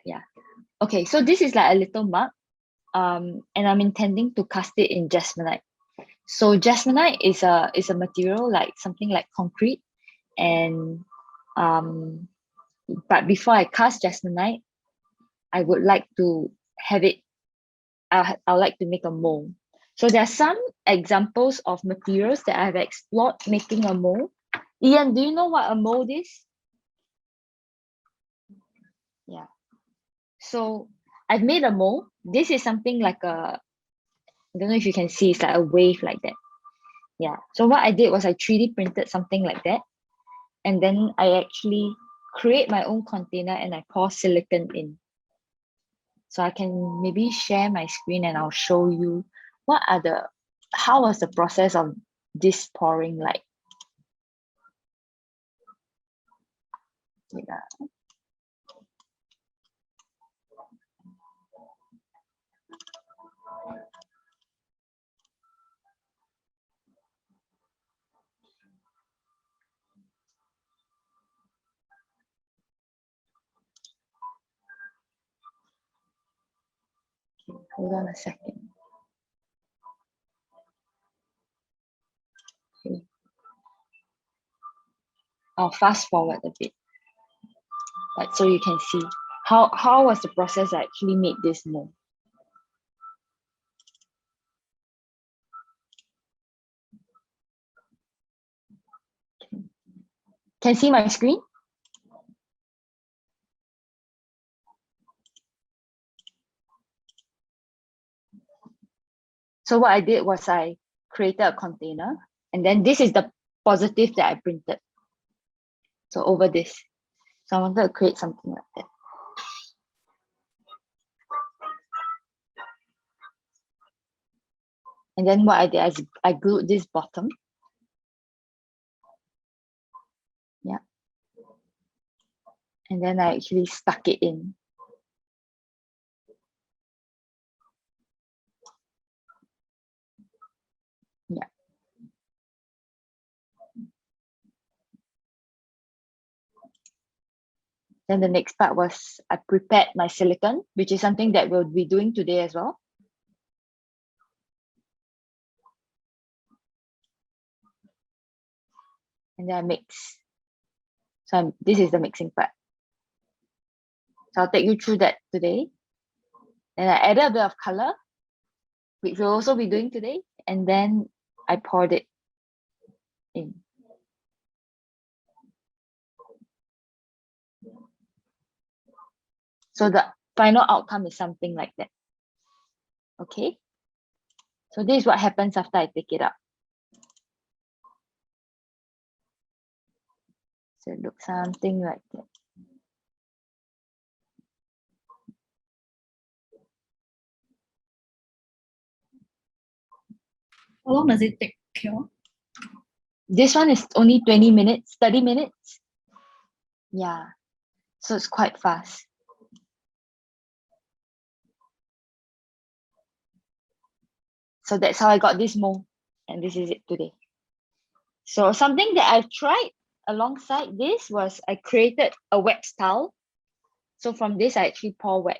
Yeah. Okay, so this is like a little mug. And I'm intending to cast it in jasmonite. So jasmonite is a material like something like concrete, and but before I cast jasmonite, I would like to have it. I would like to make a mold. So there are some examples of materials that I've explored making a mold. Ian, do you know what a mold is? Yeah. So I've made a mold. This is something like I don't know if you can see, it's like a wave like that. Yeah. So what I did was I 3D printed something like that. And then I actually create my own container and I pour silicone in. So I can maybe share my screen and I'll show you how was the process of this pouring like. Yeah. Hold on a second. Okay. I'll fast forward a bit, but so you can see how was the process that actually made this mold. Can see my screen? So what I did was I created a container, and then this is the positive that I printed. So over this. So I wanted to create something like that. And then what I did is I glued this bottom. Yeah. And then I actually stuck it in. Yeah. Then the next part was I prepared my silicone, which is something that we'll be doing today as well. And then I mix. So this is the mixing part. So I'll take you through that today. And I added a bit of color, which we'll also be doing today. And then I poured it in. So the final outcome is something like that. Okay. So this is what happens after I take it out. So it looks something like that. How long does it take, Kyo? This one is only 20 minutes, 30 minutes. Yeah. So it's quite fast. So that's how I got this mold. And this is it today. So something that I've tried alongside this was I created a wax towel. So from this, I actually pour wax.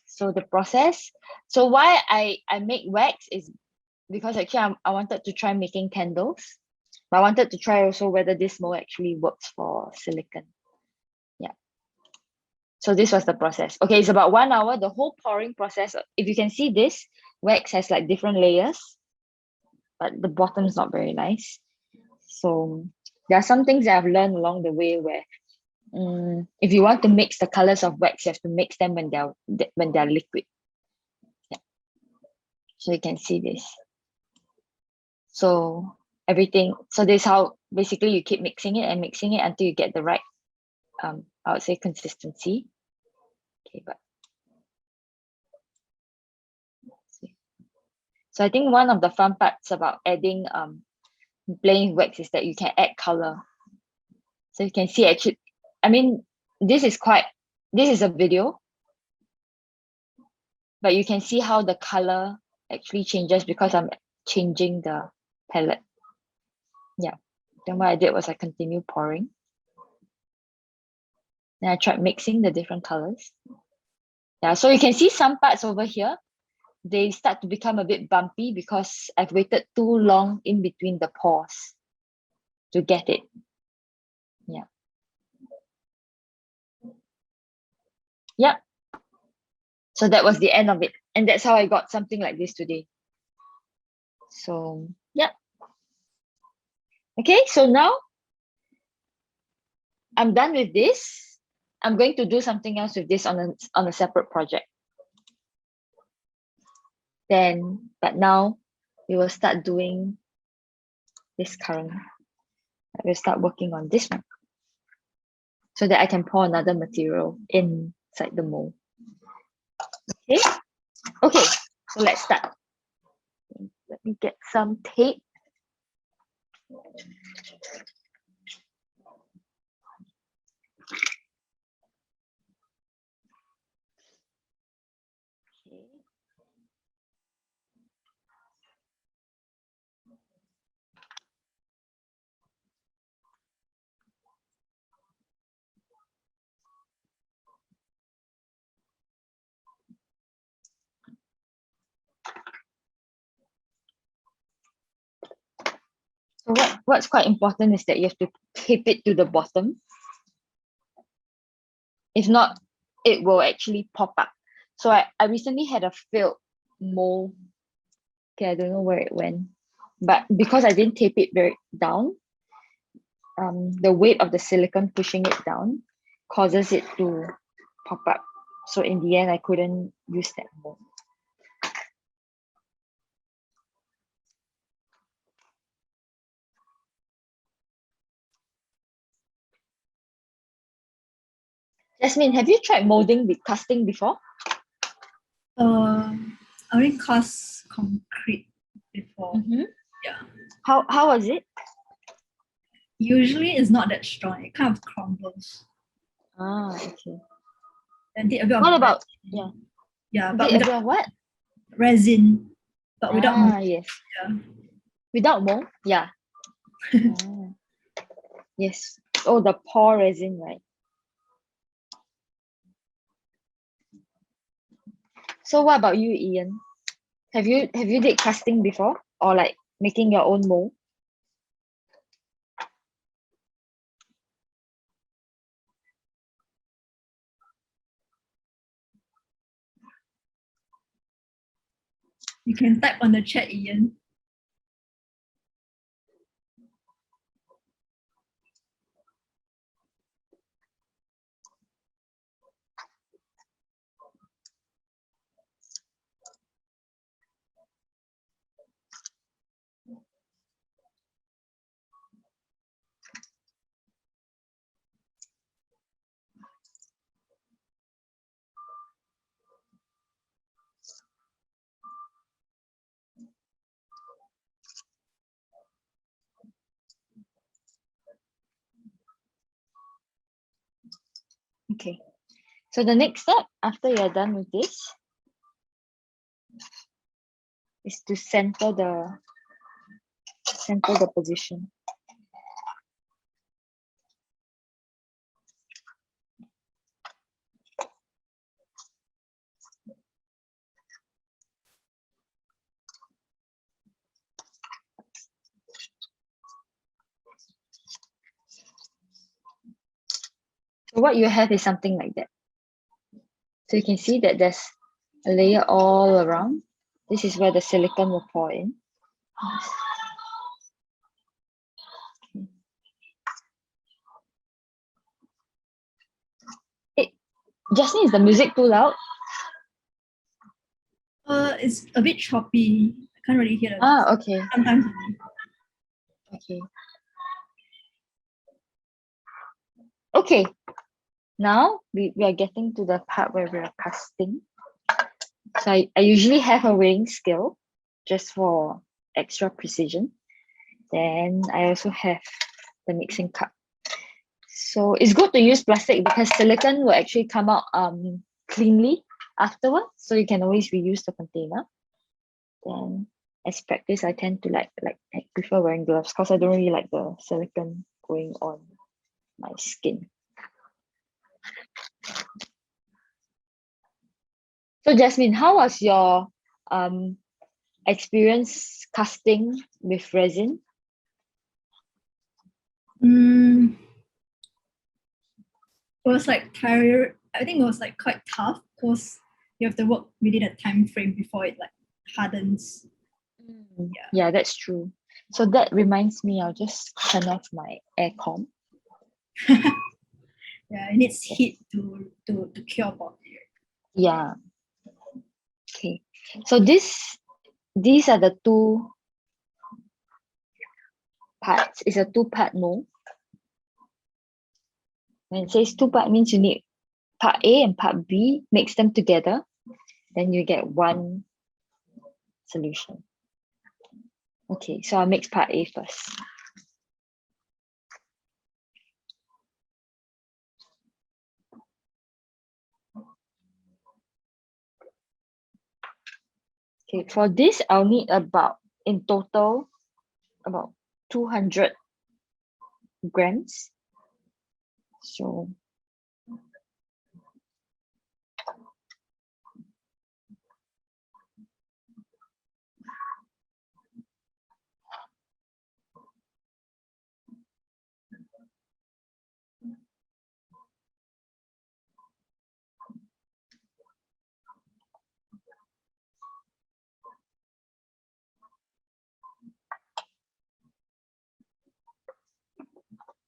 So the process. So why I make wax is because actually I wanted to try making candles. But I wanted to try also whether this mold actually works for silicone. Yeah. So this was the process. Okay, it's about 1 hour. The whole pouring process, if you can see this, wax has like different layers, but the bottom is not very nice. So there are some things that I've learned along the way where if you want to mix the colors of wax, you have to mix them when they're liquid. Yeah. So you can see this. So this is how basically you keep mixing it until you get the right, I would say, consistency. Okay, but let's see. So I think one of the fun parts about adding playing wax is that you can add color. So you can see actually, I mean, this is a video, but you can see how the color actually changes because I'm changing the palette. Yeah. Then what I did was I continued pouring. Then I tried mixing the different colors. Yeah, so you can see some parts over here, they start to become a bit bumpy because I've waited too long in between the pores to get it. Yeah. Yep. So that was the end of it. And that's how I got something like this today. So, yeah. Okay, so now I'm done with this. I'm going to do something else with this on a separate project. Then, but now we will start doing this current. We'll start working on this one so that I can pour another material inside the mold. Okay. Okay, so let's start. Let me get some tape. Okay. So what's quite important is that you have to tape it to the bottom. If not, it will actually pop up. So I recently had a failed mold. Okay, I don't know where it went. But because I didn't tape it very down, the weight of the silicone pushing it down causes it to pop up. So in the end, I couldn't use that mold. Jasmine, have you tried molding with casting before? I already cast concrete before. Yeah. How was it? Usually it's not that strong. It kind of crumbles. Ah, okay. And did a bit of What about resin. Yeah, Did but a bit without of what? resin. But without mold. Yes. Yeah. Without mold? Yeah. Ah, yes. Oh, the pour resin, right? So what about you, Ian? Have you did casting before or like making your own mold? You can type on the chat, Ian. Okay. So the next step after you're done with this is to center the position. So what you have is something like that. So you can see that there's a layer all around. This is where the silicone will pour in. Hey, Jasmine, is the music too loud? It's a bit choppy. I can't really hear it. Ah, okay. Sometimes. Okay. Okay. Now we are getting to the part where we are casting. So I usually have a weighing scale just for extra precision. Then I also have the mixing cup. So it's good to use plastic because silicone will actually come out cleanly afterwards. So you can always reuse the container. Then as practice, I tend to I prefer wearing gloves because I don't really like the silicone going on my skin. So Jasmine, how was your experience casting with resin? Mm, it was like tired. I think it was like quite tough because you have to work within a time frame before it like hardens. Yeah, that's true. So that reminds me, I'll just turn off my aircon. Yeah, it needs heat to cure body. Yeah. Okay. So these are the two parts. It's a two-part mold. When it says two-part means you need part A and part B, mix them together, then you get one solution. Okay, so I'll mix part A first. Okay, for this, I'll need about, in total, about 200 grams. So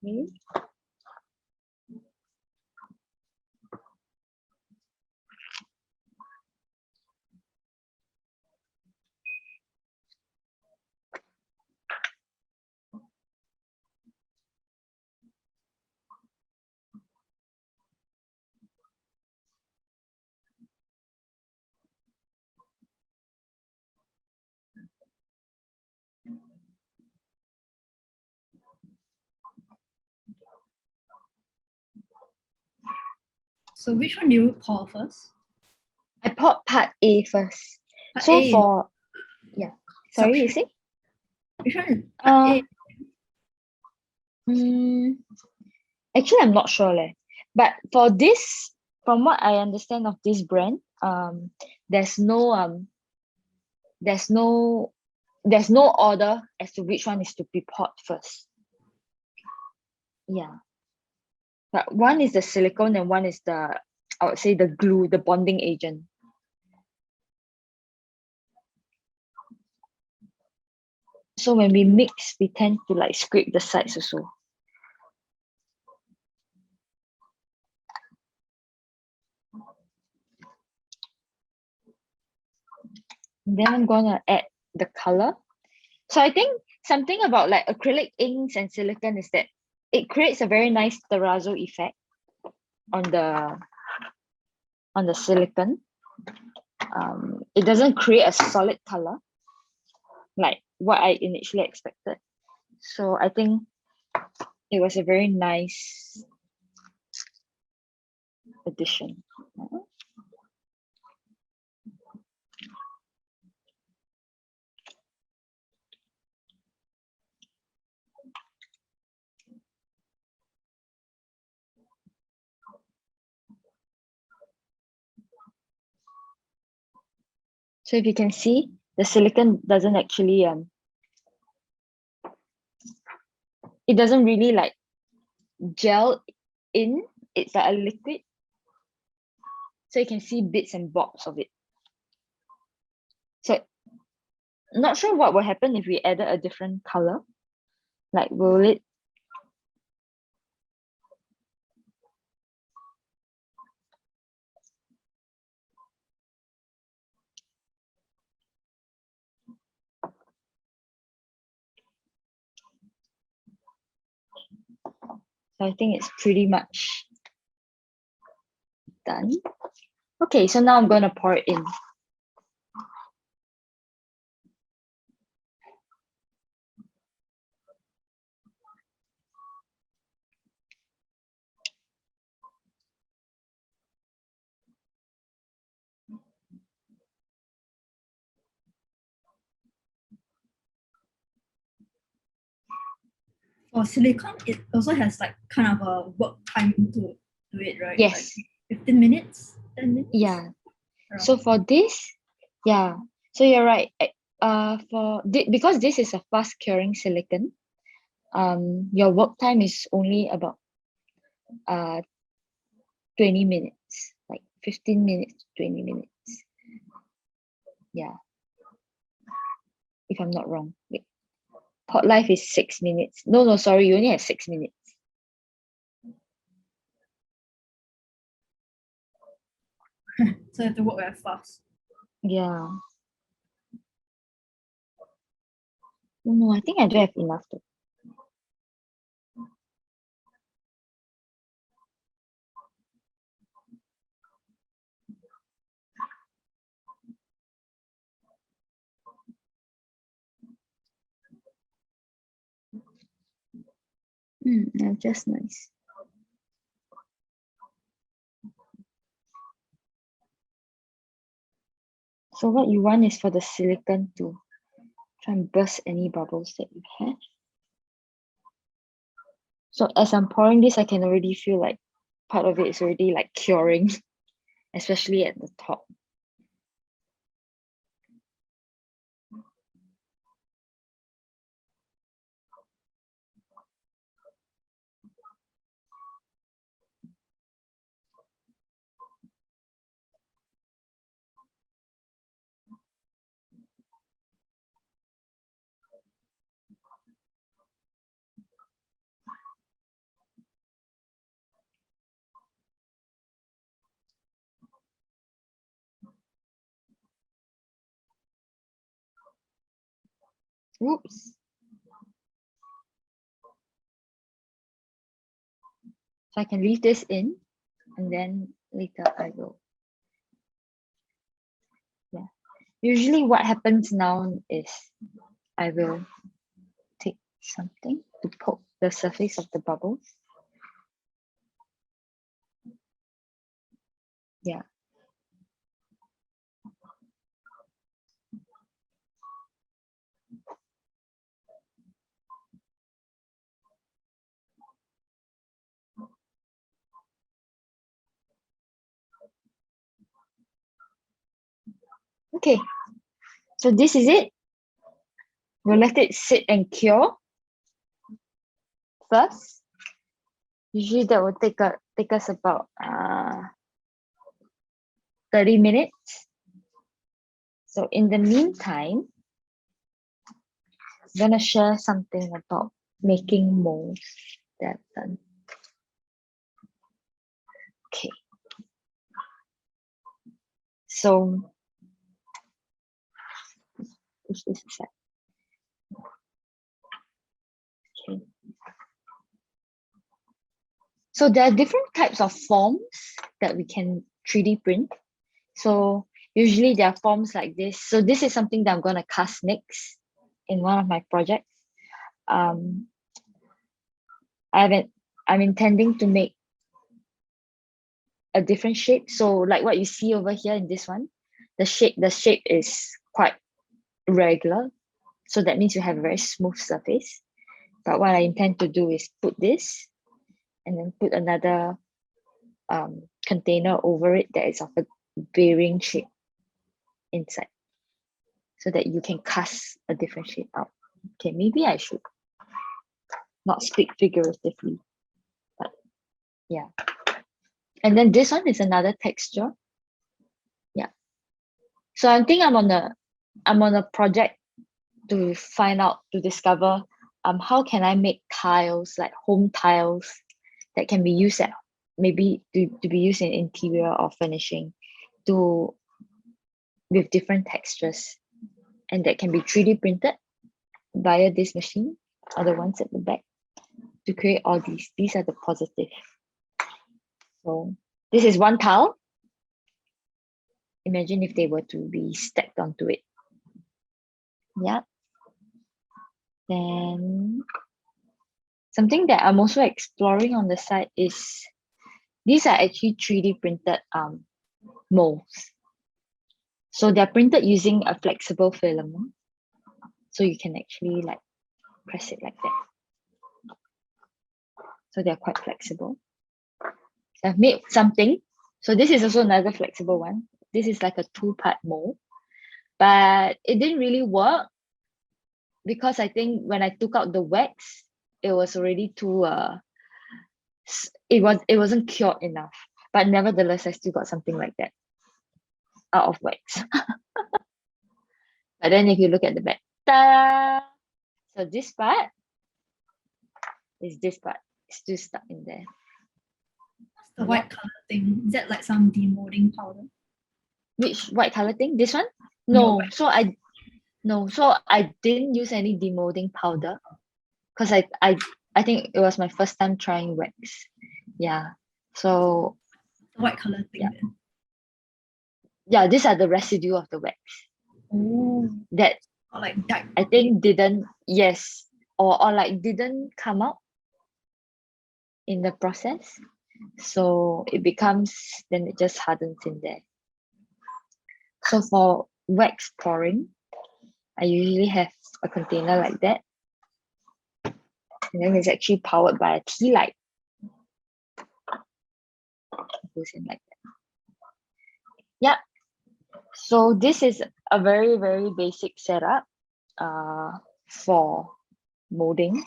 okay. So which one do you pour first? I poured part A first. Part So A, for, yeah, sorry, you substrate. see? Which one is part A? Mm, actually, I'm not sure, leh. But for this, from what I understand of this brand, there's no there's no there's no order as to which one is to be poured first. Yeah. But one is the silicone and one is the, I would say, the glue, the bonding agent. So when we mix, we tend to like scrape the sides also. Then I'm gonna add the color. So I think something about like acrylic inks and silicone is that it creates a very nice terrazzo effect on the silicone. It doesn't create a solid color like what I initially expected. So I think it was a very nice addition. So if you can see, the silicone doesn't actually it doesn't really like gel in. It's like a liquid. So you can see bits and bobs of it. So not sure what will happen if we added a different color. Like will it, so I think it's pretty much done. Okay, so now I'm gonna pour it in. For silicone, it also has like kind of a work time to it, right? Like, Yes, 15 minutes, 10 minutes. Yeah. Around. So for this, yeah. So you're right. Because this is a fast curing silicon, your work time is only about 20 minutes, like 15 minutes to 20 minutes. Yeah. If I'm not wrong. Wait. Pot life is 6 minutes. No, sorry, you only have 6 minutes. So you have to work very fast. Yeah. Oh, no, I think I don't have enough though. Yeah, just nice. So what you want is for the silicon to try and burst any bubbles that you have. So as I'm pouring this, I can already feel like part of it is already like curing, especially at the top. Oops. So I can leave this in and then later I will. Yeah. Usually what happens now is I will take something to poke the surface of the bubbles. Yeah. Okay. So this is it. We'll let it sit and cure first. Usually that will take us about 30 minutes. So in the meantime, I'm gonna share something about making molds that I've done. Okay. So push this aside. Okay. So there are different types of forms that we can 3D print. So usually there are forms like this. So this is something that I'm gonna cast next in one of my projects. I'm intending to make a different shape. So like what you see over here in this one, the shape is quite regular. So that means you have a very smooth surface. But what I intend to do is put this and then put another container over it that is of a bearing shape inside so that you can cast a different shape out. Okay, maybe I should not speak figuratively, but yeah. And then this one is another texture. Yeah. So I think I'm on a project to discover how can I make tiles, like home tiles that can be used at maybe to be used in interior or furnishing with different textures, and that can be 3D printed via this machine or the ones at the back to create all these. These are the positive. So this is one tile. Imagine if they were to be stacked onto it. Yeah. Then something that I'm also exploring on the side is these are actually 3D printed molds. So they're printed using a flexible filament. So you can actually like press it like that. So they're quite flexible. So I've made something So this is also another flexible one. This is like a 2-part mold, but it didn't really work because I think when I took out the wax, it was already too it wasn't cured enough. But nevertheless, I still got something like that out of wax. But then if you look at the back, ta-da! So this part is this part. It's still stuck in there. What's the white color thing? Is that like some demolding powder? Which white color thing? This one? Your No. wax. So I didn't use any demolding powder because I think it was my first time trying wax. Yeah. So The white color thing yeah. then. Yeah, these are the residue of the wax Oh, that or like dark. I think didn't, yes, or like didn't come out in the process. So it becomes, then it just hardens in there. So for wax pouring, I usually have a container like that. And then it's actually powered by a tea light. It goes in like that. Yeah. So this is a very, very basic setup for molding,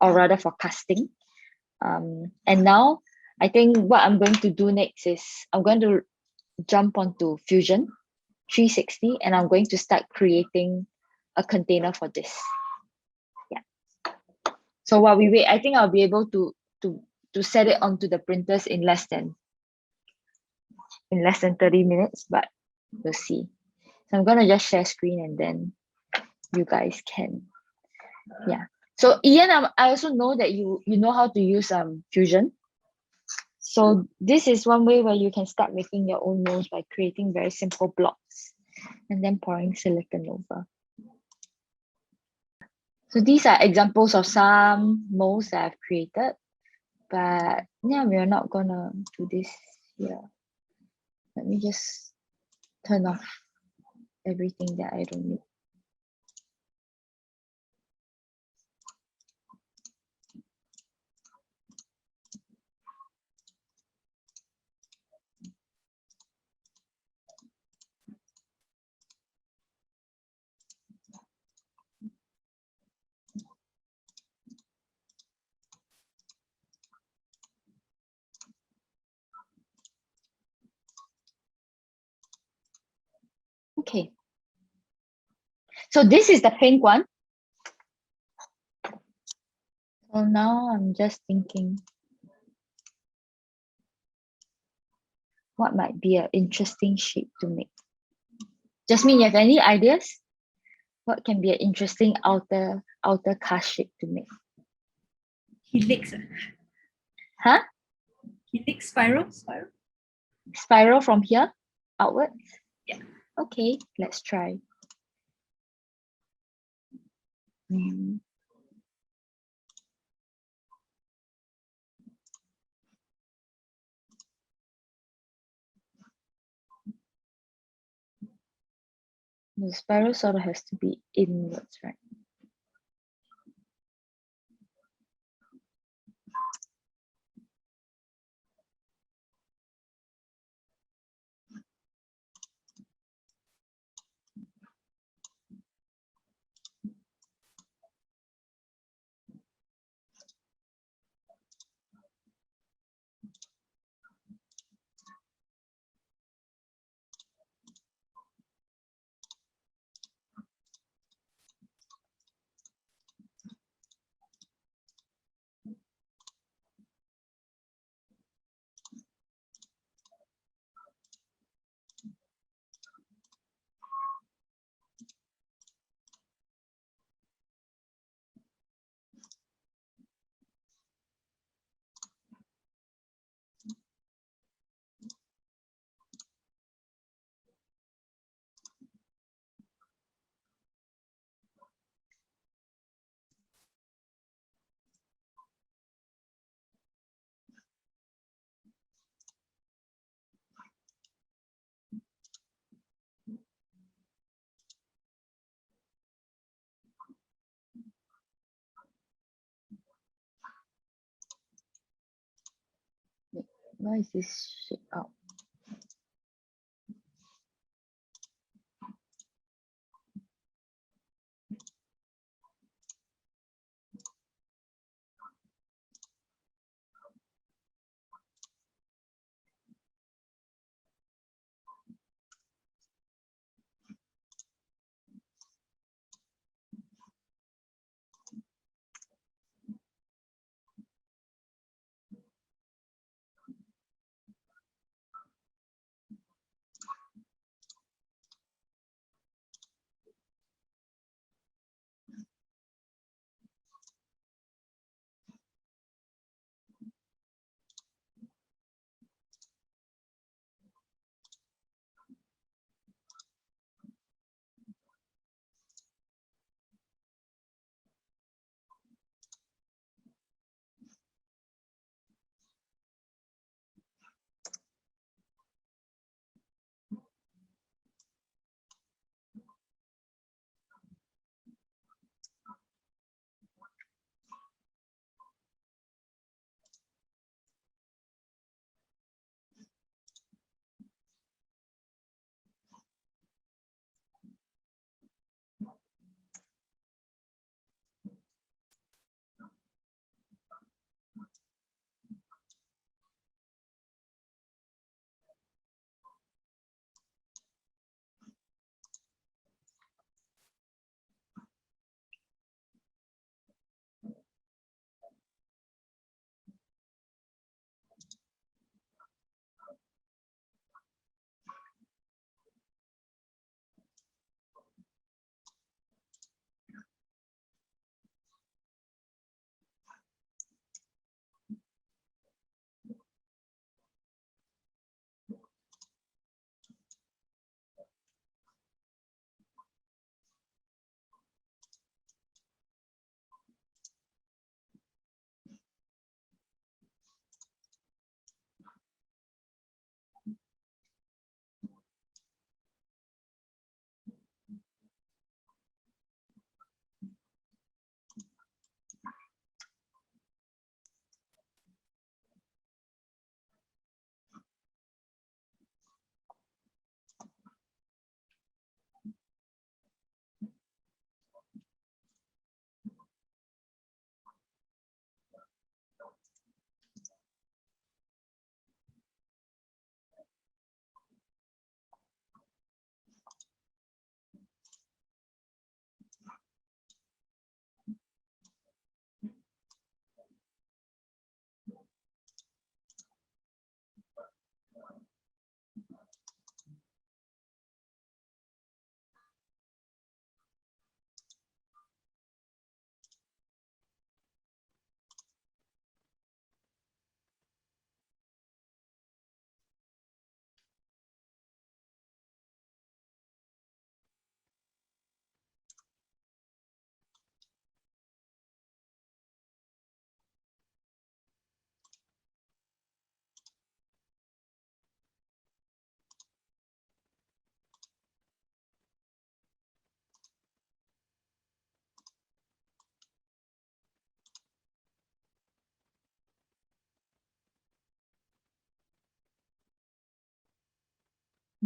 or rather for casting. And now I think what I'm going to do next is I'm going to jump onto Fusion 360 and I'm going to start creating a container for this. Yeah. So while we wait, I think I'll be able to set it onto the printers in less than 30 minutes, but we'll see. So I'm gonna just share screen and then you guys can, yeah. So Ian, I also know that you know how to use Fusion. So this is one way where you can start making your own molds by creating very simple blocks and then pouring silicone over. So these are examples of some molds that I've created, but yeah, we're not gonna do this here. Let me just turn off everything that I don't need. Okay. So this is the pink one. So now I'm just thinking what might be an interesting shape to make. Jasmine, you have any ideas? What can be an interesting outer cast shape to make? Helix. Huh? Helix spiral. Spiral from here outwards? Yeah. Okay, let's try. The spiral sort of has to be inwards, right? Why is this shit out?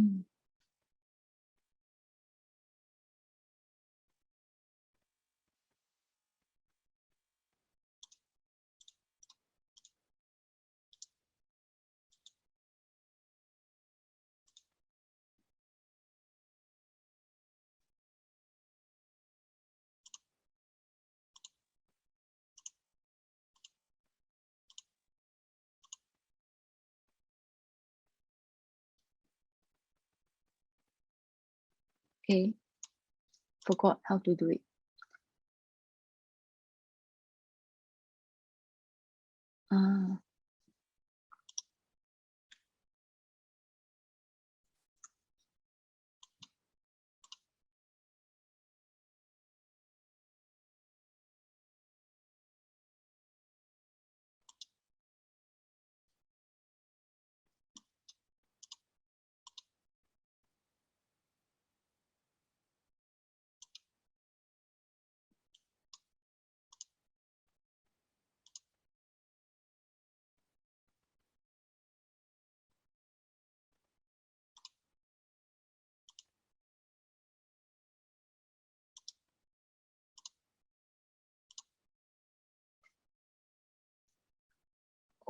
Mm. Okay, forgot how to do it. Ah,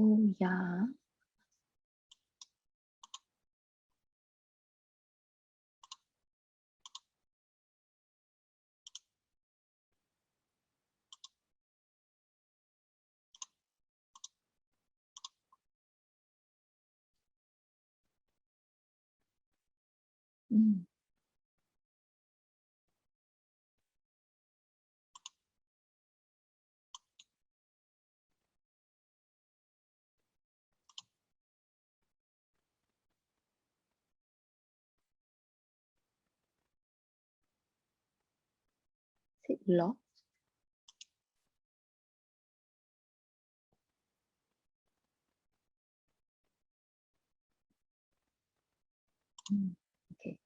Oh yeah. Mm. Is it locked? Mm. Okay.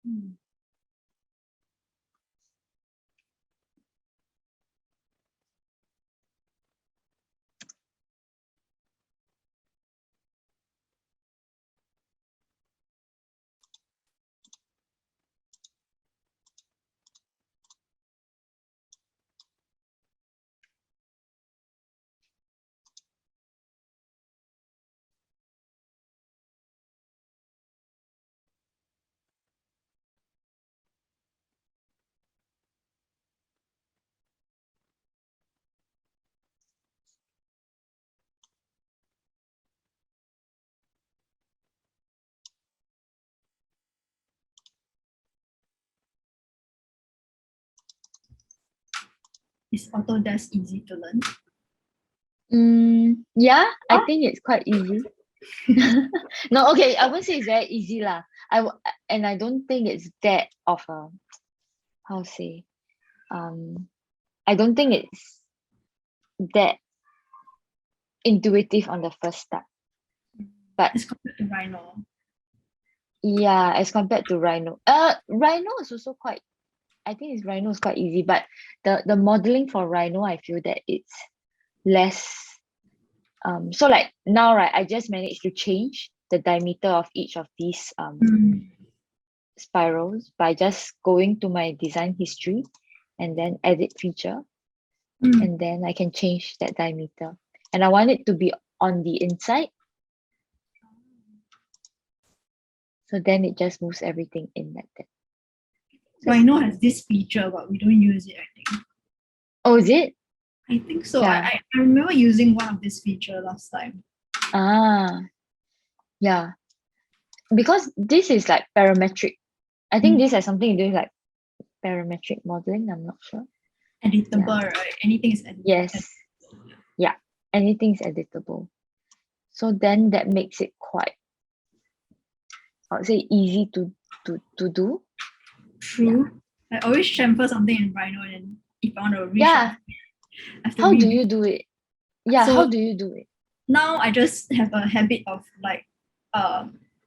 Mm. Is Autodesk easy to learn? Yeah, I What? think it's quite easy. No, okay, I wouldn't say it's very easy lah. And I don't think it's that of a, how to say, I don't think it's that intuitive on the first start. But As compared to Rhino. yeah, as compared to Rhino. Rhino is also quite, I think Rhino is quite easy, but the modeling for Rhino, I feel that it's less. So like now, right, I just managed to change the diameter of each of these spirals by just going to my design history and then edit feature, and then I can change that diameter. And I want it to be on the inside. So then it just moves everything in like that. Rhino has this feature, but we don't use it, I think. Oh, is it? I think so. Yeah. I remember using one of this feature last time. Ah, yeah. Because this is like parametric. I think this has something to do with like parametric modeling. I'm not sure. Editable, right? Anything is editable. Yes. Yeah. Anything's editable. So then that makes it quite, I would say, easy to do. True. I always chamfer something in Rhino, and if I want to reshuffle, Yeah. I have to How do redo. you do it? Yeah, So how do you do it? now I just have a habit of like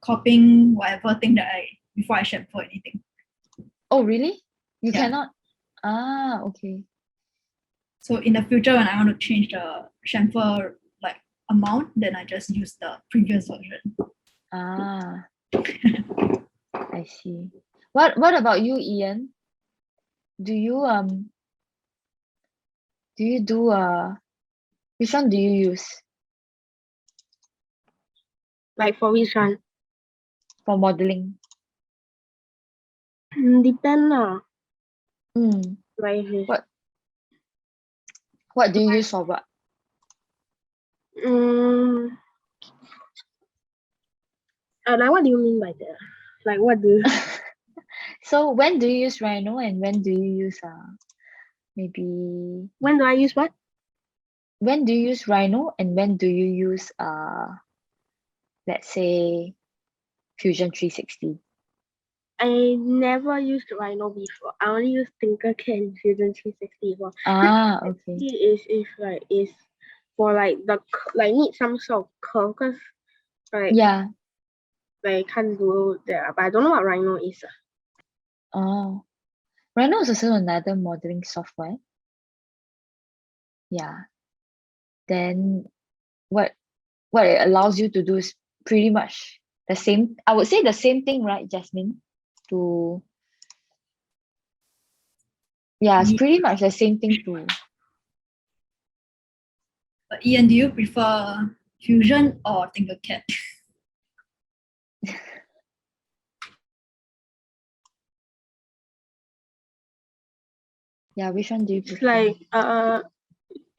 copying whatever thing that I before I chamfer anything. Oh, really? You Yeah. cannot? Ah, okay. So in the future, when I want to change the chamfer like amount, then I just use the previous version. Ah, I see. What about you, Ian? Do you do which one do you use Like for which one? for modeling? Depend lah. Mm. Like What do you use for what? like what do you mean by that? Like what do you So when do you use Rhino and when do you use maybe when do I use what? when do you use Rhino and when do you use let's say Fusion 360? I never used Rhino before. I only used Tinkercad and Fusion 360 before. Okay. Is for like like need some sort of curve because like Yeah. I can't do that. But I don't know what Rhino is. Oh. Rhino is also another modeling software. Yeah. Then what it allows you to do is pretty much the same. I would say the same thing, right, Jasmine? It's Yeah. pretty much the same thing to. But Ian, do you prefer Fusion or Tinkercad? Yeah, which one do you It's prefer? like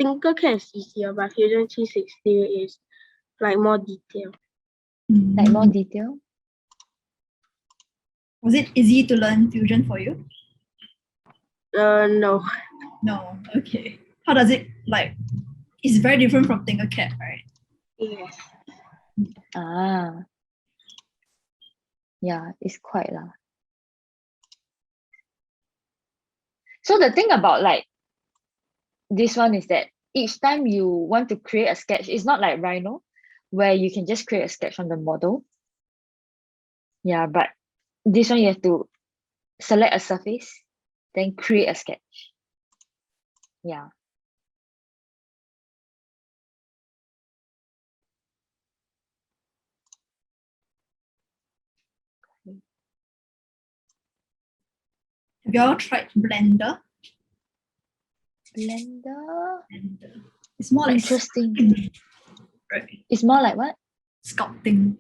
Tinkercad is easier, but Fusion 360 is like more detailed. Like more detail? Was it easy to learn Fusion for you? No. No. Okay. How does it like? It's very different from Tinkercad, right? Yes. Ah, yeah, it's quite lah. So the thing about like this one is that each time you want to create a sketch, it's not like Rhino, where you can just create a sketch on the model. Yeah, but this one you have to select a surface, then create a sketch. Yeah. Have you all tried Blender? Blender. Blender. It's more like Interesting. sculpting, right? It's more like what? Sculpting.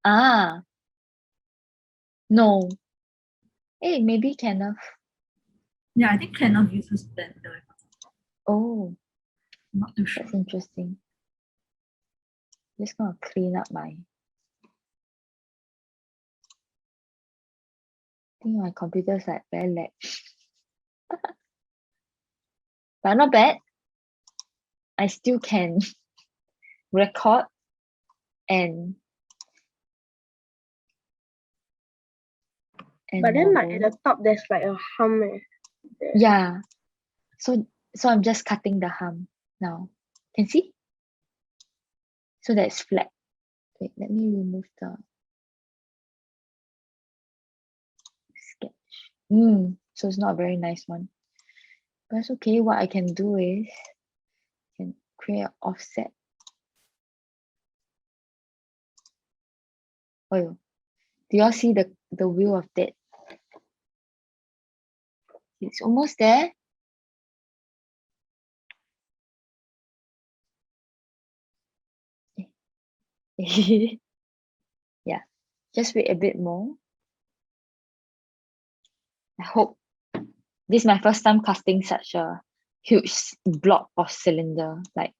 Ah, no. Hey, maybe Kenneth. Yeah, I think Canon uses Blender. Oh, I'm not too sure. that's interesting. Just gonna clean up my. I think my computer's like very lag. But not bad. I still can record and But then like model. at the top there's like a hum. There. Yeah. So I'm just cutting the hum now. Can see? So that's flat. Wait, let me remove the sketch. So it's not a very nice one. But it's okay. What I can do is I can create an offset. Oh, do y'all see the wheel of that? It's almost there. Yeah, just wait a bit more. I hope this is my first time casting such a huge block of cylinder. Like,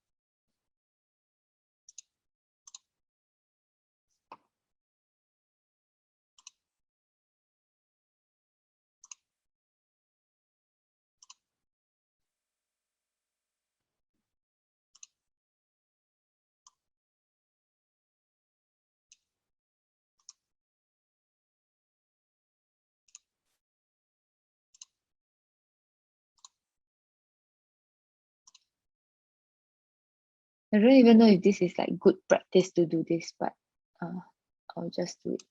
I don't even know if this is like good practice to do this, but I'll just do it.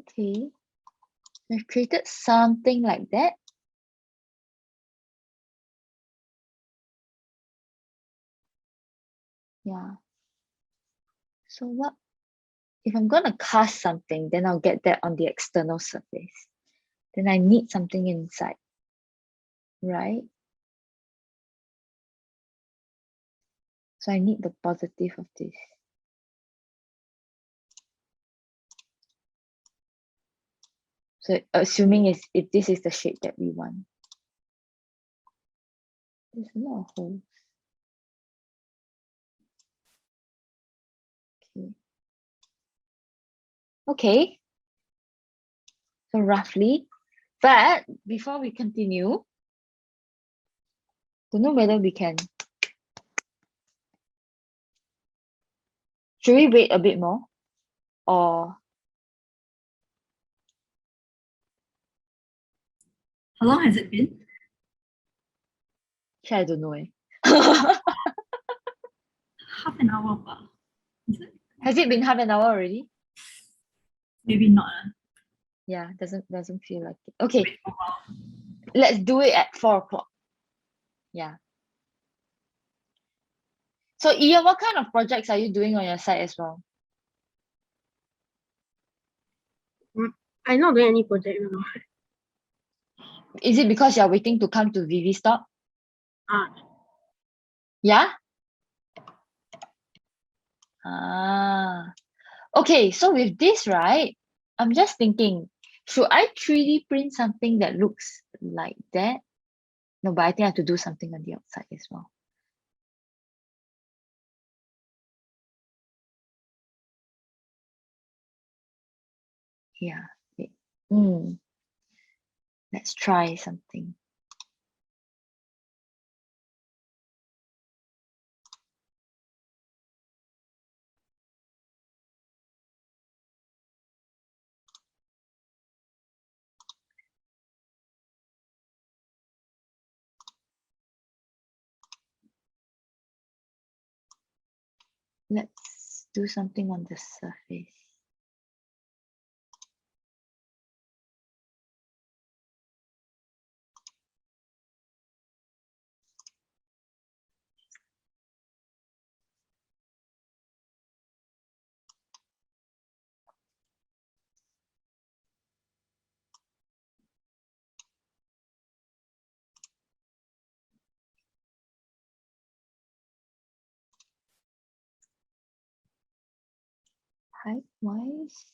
Okay, I've created something like that. Yeah. So what if I'm gonna cast something, then I'll get that on the external surface. Then I need something inside, right? So I need the positive of this. So assuming if this is the shape that we want. There's a lot of holes. Okay. Okay. So roughly, but before we continue, don't know whether we can. Should we wait a bit more? Or How long has it been? actually, I don't know. Half an hour. Ba. Is it? Has it been half an hour already? Maybe not. Yeah, doesn't feel like it. Okay, Wait for a while. let's do it at 4 o'clock. Yeah. So Iya, what kind of projects are you doing on your side as well? I'm not doing any project now. Is it because you're waiting to come to Vivi Stop? Ah, Yeah? Ah. Okay, so with this, right, I'm just thinking, should I 3D print something that looks like that? No, but I think I have to do something on the outside as well. Yeah. Okay. Let's try something. Let's do something on the surface. Height-wise,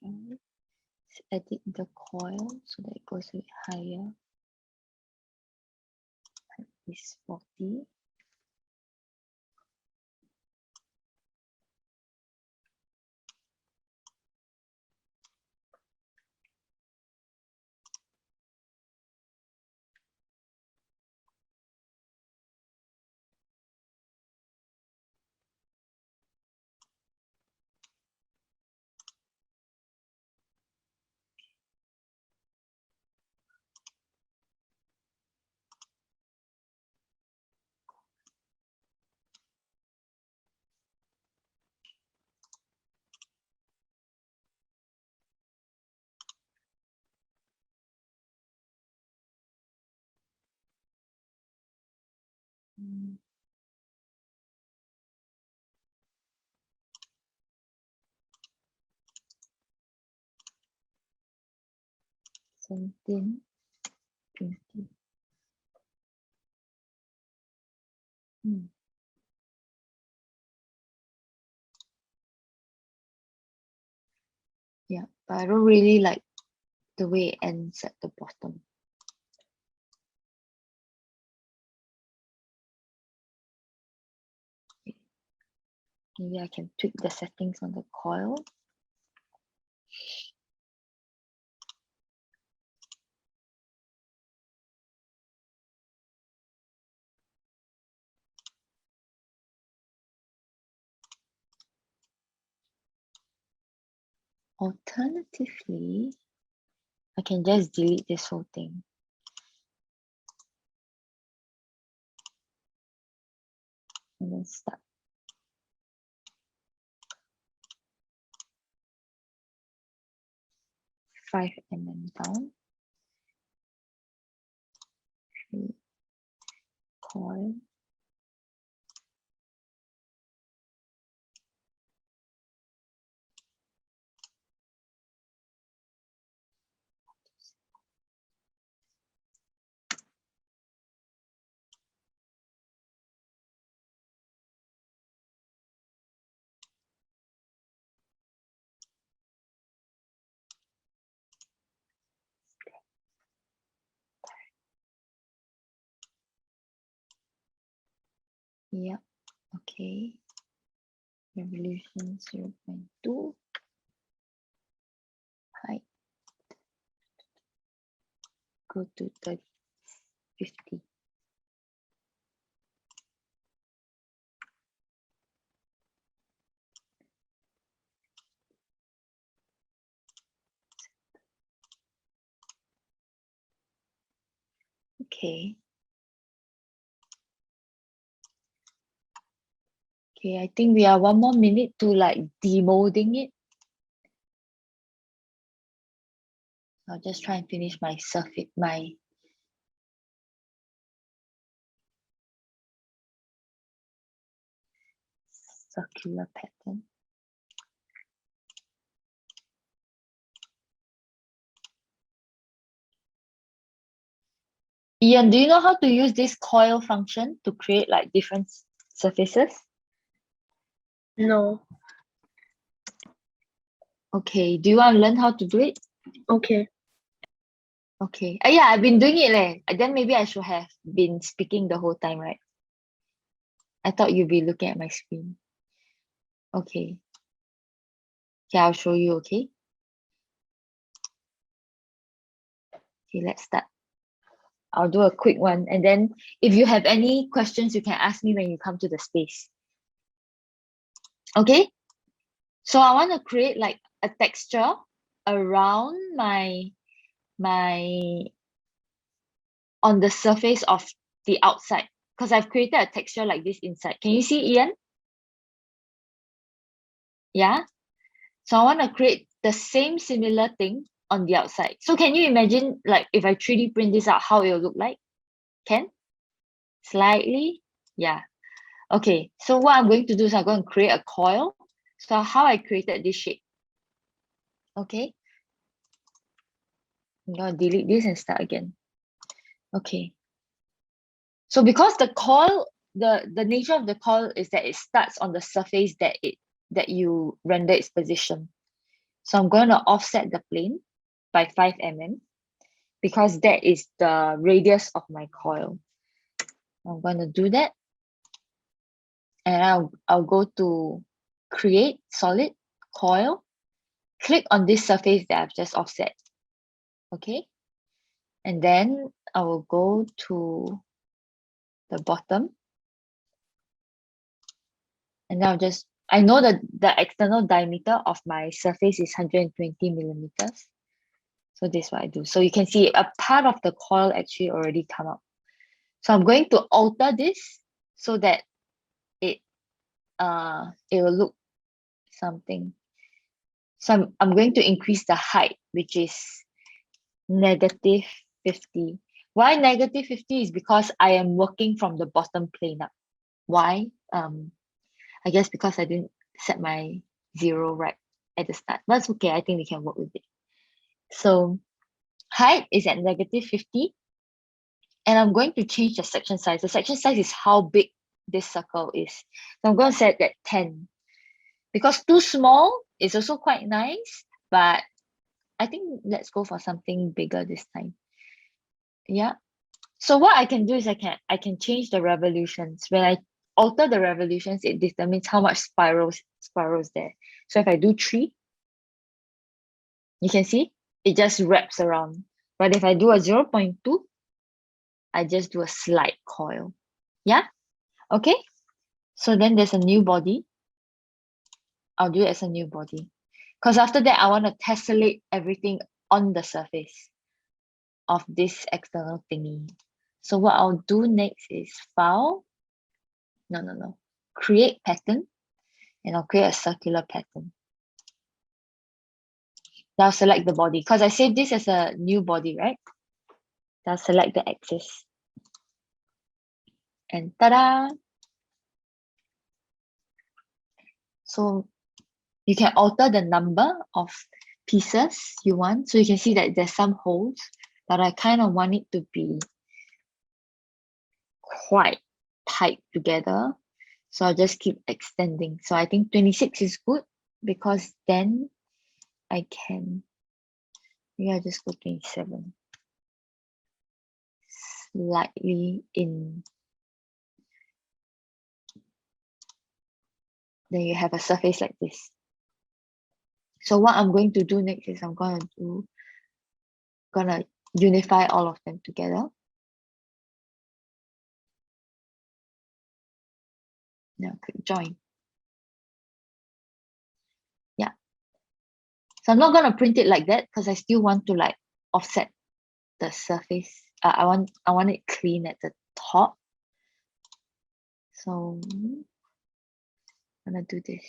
right? Let's edit the coil so that it goes a bit higher. It's 40. 17, 20. Yeah, but I don't really like the way it ends at the bottom. Maybe I can tweak the settings on the coil. Alternatively, I can just delete this whole thing. And then start. Five mm down. 3 coil. Yeah, okay. Revolution 0.2. Height. Go to 30, 50. Okay. Okay, I think we are 1 more minute to like demolding it. I'll just try and finish my surface, my circular pattern. Ian, do you know how to use this coil function to create like different surfaces? No. Okay, do you want to learn how to do it? Okay. Okay. Yeah, I've been doing it leh. Then maybe I should have been speaking the whole time, right? I thought you'd be looking at my screen. Okay. Okay, I'll show you, okay? Okay, let's start. I'll do a quick one. And then if you have any questions, you can ask me when you come to the space. Okay? So I want to create like a texture around on the surface of the outside, because I've created a texture like this inside. Can you see, Ian? Yeah. So I want to create the same similar thing on the outside. So can you imagine like if I 3D print this out, how it will look like? Can? Slightly? Yeah. Okay. So what I'm going to do is I'm going to create a coil. So how I created this shape. Okay. I'm going to delete this and start again. Okay. So because the coil, the nature of the coil is that it starts on the surface that you render its position. So I'm going to offset the plane by 5 mm because that is the radius of my coil. I'm going to do that. And I'll go to create solid coil, click on this surface that I've just offset. Okay. And then I will go to the bottom. And now I know that the external diameter of my surface is 120 millimeters. So this is what I do. So you can see a part of the coil actually already come up. So I'm going to alter this so that it will look something. So I'm going to increase the height, which is -50. Why negative 50 is because I am working from the bottom plane up. Why? I guess because I didn't set my 0 right at the start. That's okay. I think we can work with it. So height is at negative 50. And I'm going to change the section size. The section size is how big this circle is. So I'm going to set that 10. Because too small is also quite nice, but I think let's go for something bigger this time. Yeah. So what I can do is I can change the revolutions. When I alter the revolutions, it determines how much spirals there. So if I do 3, you can see it just wraps around. But if I do a 0.2, I just do a slight coil. Yeah. Okay. So then there's a new body. I'll do it as a new body. Because after that, I want to tessellate everything on the surface of this external thingy. So what I'll do next is file. No. Create pattern. And I'll create a circular pattern. Now select the body. Because I saved this as a new body, right? Now select the axis. And ta-da! So you can alter the number of pieces you want. So you can see that there's some holes, but I kind of want it to be quite tight together. So I'll just keep extending. So I think 26 is good because then I can, maybe I'll just go 27. Slightly in. Then you have a surface like this. So what I'm going to do next is I'm gonna unify all of them together. Now click join. Yeah. So I'm not gonna print it like that because I still want to like offset the surface. I want it clean at the top. So I'm gonna do this.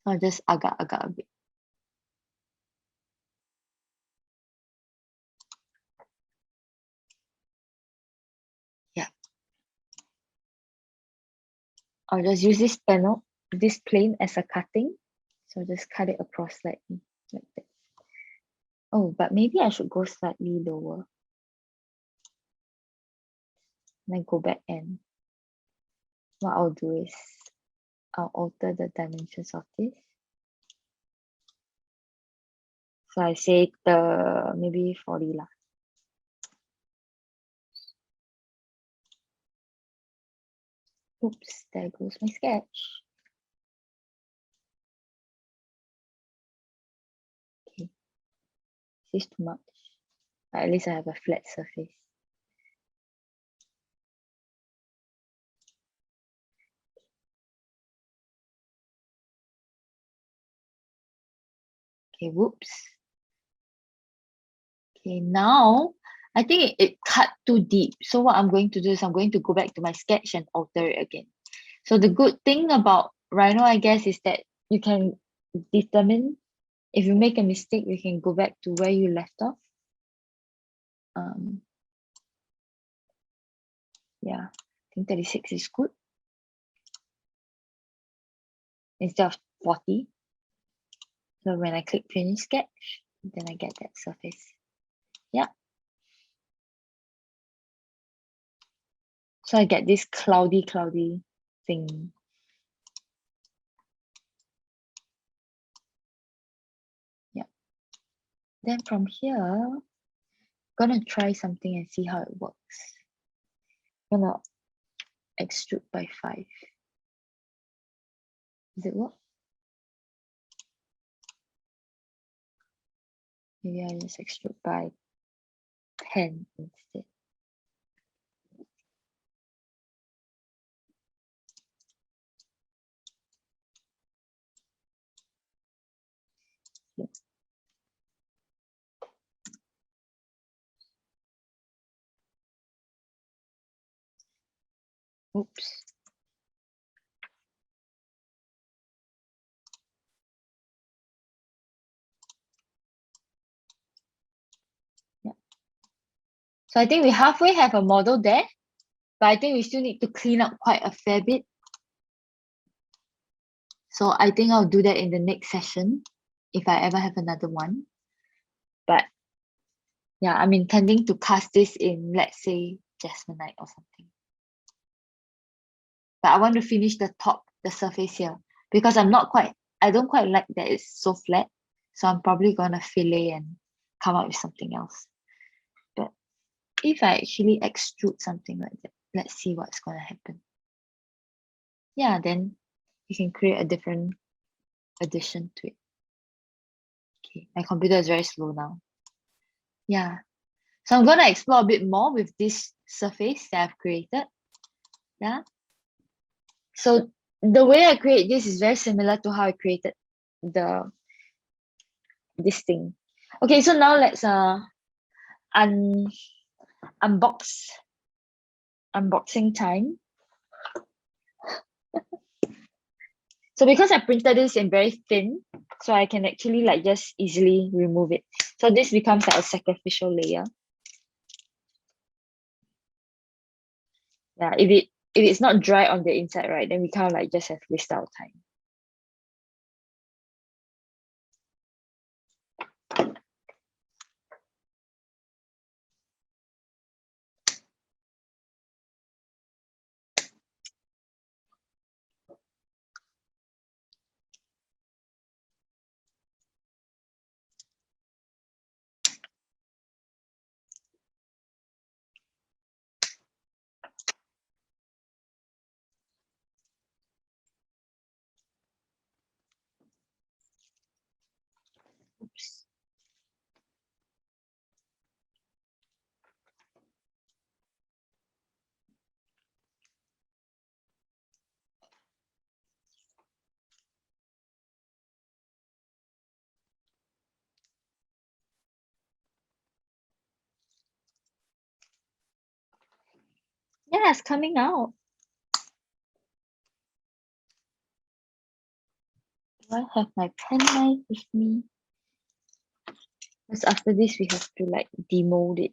I'll just agak-agak a bit. Yeah. I'll just use this panel, this plane as a cutting. So just cut it across slightly like that. Oh, but maybe I should go slightly lower. Then go back and what I'll do is I'll alter the dimensions of this. So I say maybe 40 lah. Oops, there goes my sketch. Okay, this is too much. But at least I have a flat surface. Okay, whoops. Okay, now I think it cut too deep. So what I'm going to do is I'm going to go back to my sketch and alter it again. So the good thing about Rhino, I guess, is that you can determine if you make a mistake, you can go back to where you left off. Yeah, I think 36 is good. Instead of 40. So when I click finish sketch, then I get that surface. Yeah. So I get this cloudy thing. Yeah. Then from here, gonna try something and see how it works. Gonna extrude by 5. Does it work? Maybe I just extrude by 10 instead. Yeah. Oops. So I think we halfway have a model there, but I think we still need to clean up quite a fair bit. So I think I'll do that in the next session if I ever have another one. But yeah, I'm intending to cast this in, let's say, jasmonite or something. But I want to finish the top, the surface here, because I don't quite like that it's so flat. So I'm probably gonna fillet and come up with something else. But if I actually extrude something like that, let's see what's gonna happen. Yeah, then you can create a different addition to it. Okay, my computer is very slow now. Yeah, so I'm gonna explore a bit more with this surface that I've created. Yeah. So the way I create this is very similar to how I created this thing. Okay, so now let's unboxing time. So because I printed this in very thin, so I can actually like just easily remove it. So this becomes like a sacrificial layer. Yeah, if it's not dry on the inside, right, then we kind of like just have wasted our time. Oops. Yeah, it's coming out. Do I have my pen knife with me? Because after this, we have to like demold it.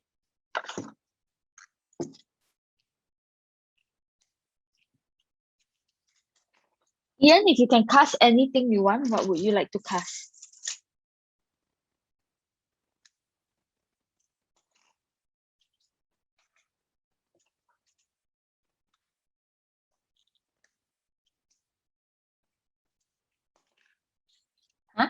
Ian, if you can cast anything you want, what would you like to cast? Huh?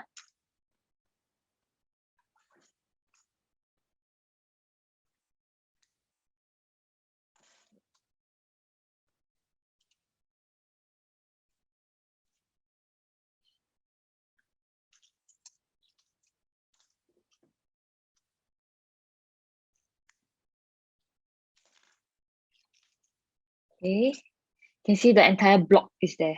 Okay. You can see the entire block is there.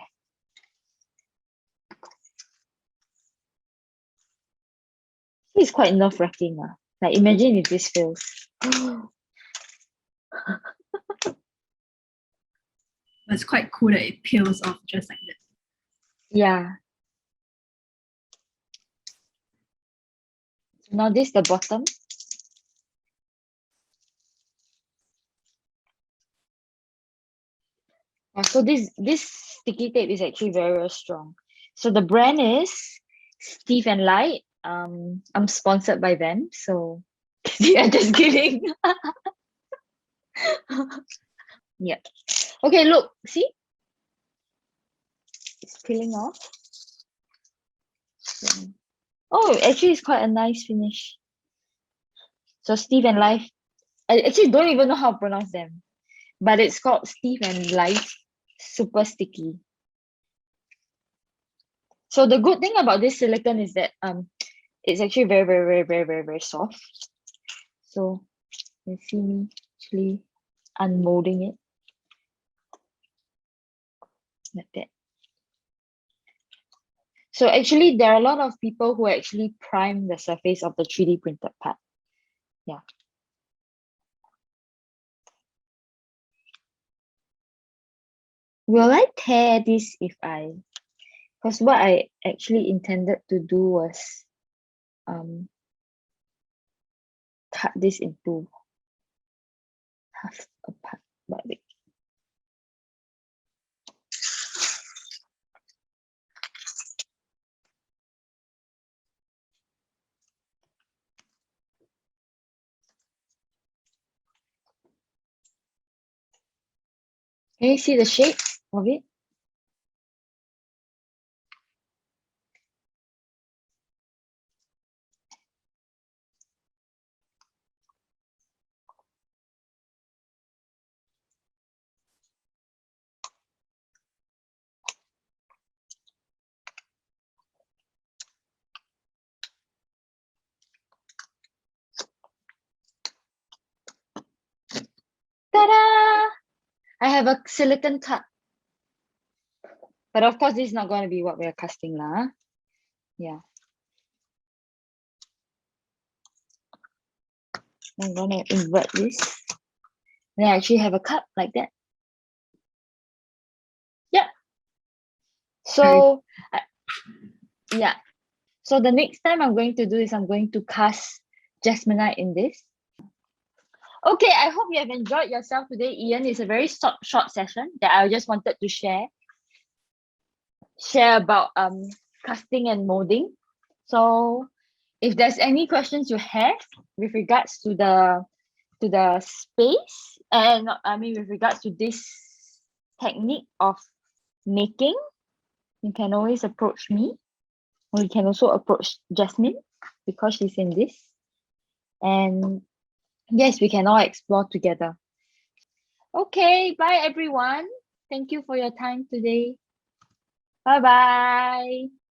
It's quite nerve-wracking. Like imagine if this fails. But it's quite cool that it peels off just like that. Yeah. So now this is the bottom. So this sticky tape is actually very, very strong. So the brand is Steve and Light. I'm sponsored by them, so yeah, just kidding. Yeah. Okay, look, see? It's peeling off. Oh, actually it's quite a nice finish. So Steve and Life, I actually don't even know how to pronounce them, but it's called Steve and Life Super Sticky. So the good thing about this silicone is that it's actually very, very, very, very, very, very soft. So you see me actually unmolding it like that. So actually there are a lot of people who actually prime the surface of the 3D printed part. Yeah. Will I tear this if because what I actually intended to do was cut this into half apart, but wait. Can you see the shape of it? Ta-da! I have a silicon cup. But of course, this is not going to be what we're casting lah. Yeah. I'm going to invert this. And I actually have a cup like that. Yeah. So, yeah. So the next time I'm going to do is I'm going to cast Jasmonite in this. Okay, I hope you have enjoyed yourself today, Ian. It's a very short session that I just wanted to share about casting and molding. So if there's any questions you have with regards to the space, and I mean with regards to this technique of making, you can always approach me, or you can also approach Jasmine because she's in this. And yes, we can all explore together. Okay, bye everyone. Thank you for your time today. Bye bye.